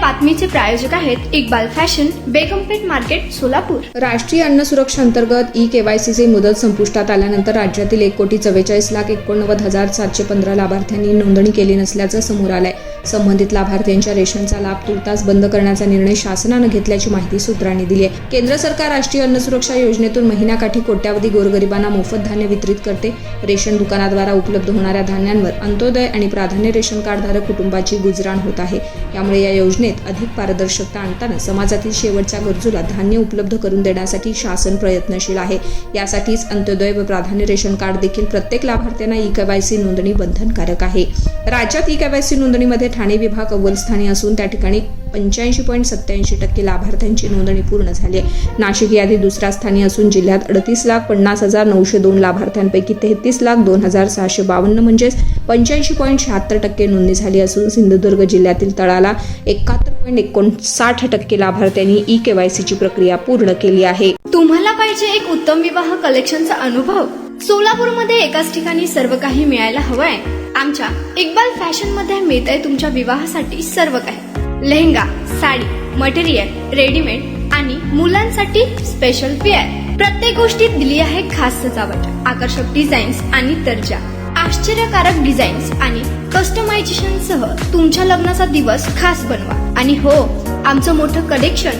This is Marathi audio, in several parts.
बातमीचे प्रायोजक आहेत इक्बाल फॅशन, बेगमपेठ मार्केट, सोलापूर। राष्ट्रीय अन्न सुरक्षा अंतर्गत ई-केवायसीची मुदत संपुष्टात आल्यानंतर राज्यातील 1,44,89,715 लाभार्थ्यांनी नोंदणी केली नसल्याचं समोर आलंय। संबंधित लाभार्थ्यांच्या रेशनचा लाभ तुर्तास बंद करण्याचा निर्णय शासनानं घेतल्याची माहिती सूत्रांनी दिली आहे। केंद्र सरकार राष्ट्रीय अन्न सुरक्षा योजनेतून महिन्याकाठी कोट्यावधी गोरगरिबांना मोफत धान्य वितरित करते। रेशन दुकानाद्वारा उपलब्ध होणाऱ्या धान्यांवर अंत्योदय आणि प्राधान्य रेशन कार्डधारक कुटुंबाची गुजराण होत आहे। त्यामुळे या योजनेत अधिक पारदर्शकता आणताना समाजातील शेवटच्या गरजूला धान्य उपलब्ध करून देण्यासाठी शासन प्रयत्नशील आहे। यासाठीच अंत्योदय व प्राधान्य रेशन कार्ड देखील प्रत्येक लाभार्थ्यांना ई-केवायसी नोंदणी बंधनकारक आहे। राज्यात ई-केवायसी नोंदणीमध्ये ठाणे विभाग अव्वल स्थानी असून त्या ठिकाणी 85.87% लाभार्थ्यांची नोंदणी पूर्ण झाली आहे। नाशिक यादी दुसऱ्या स्थानी असून जिल्ह्यात 38,50,902 लाभार्थ्यांपैकी 33,02,652 म्हणजेच 85.76% नोंदणी झाली असून सिंधुदुर्ग जिल्ह्यातील तळाला 71.59% लाभार्थ्यांनी ई-केवायसीची प्रक्रिया पूर्ण केली आहे। तुम्हाला पाहिजे एक उत्तम विवाह कलेक्शनचा अनुभव? सोलापूरमध्ये एकाच ठिकाणी सर्व काही मिळायला हवंय। आमच्या इक्बाल फॅशन मध्ये मिळतंय तुमच्या विवाहासाठी सर्व काही। लेहंगा, साडी, मटेरियल, रेडीमेड आणि मुलांसाठी स्पेशल वेअर। प्रत्येक गोष्टीत दिली आहे खास सजावट, आकर्षक डिझाईन्स आणि दर्जा, आश्चर्यकारक डिझाईन्स आणि कस्टमायझेशन सह तुमच्या लग्नाचा दिवस खास बनवा। आणि हो, आमचं मोठं कलेक्शन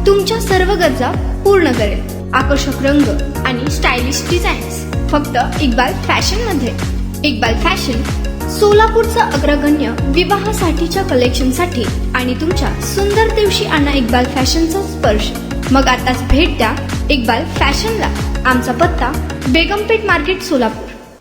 तुमच्या सर्व गरजा पूर्ण करेल। आकर्षक रंग आणि स्टायलिश डिझाईन्स फक्त इक्बाल फॅशन मध्ये। इक्बाल फॅशन सोलापूरचा अग्रगण्य विवाहासाठीच्या कलेक्शनसाठी आणि तुमच्या सुंदर दिवशी आणा इक्बाल फॅशनचा स्पर्श। मग आताच भेट द्या इक्बाल फॅशनला। आमचा पत्ता बेगमपेठ मार्केट, सोलापूर।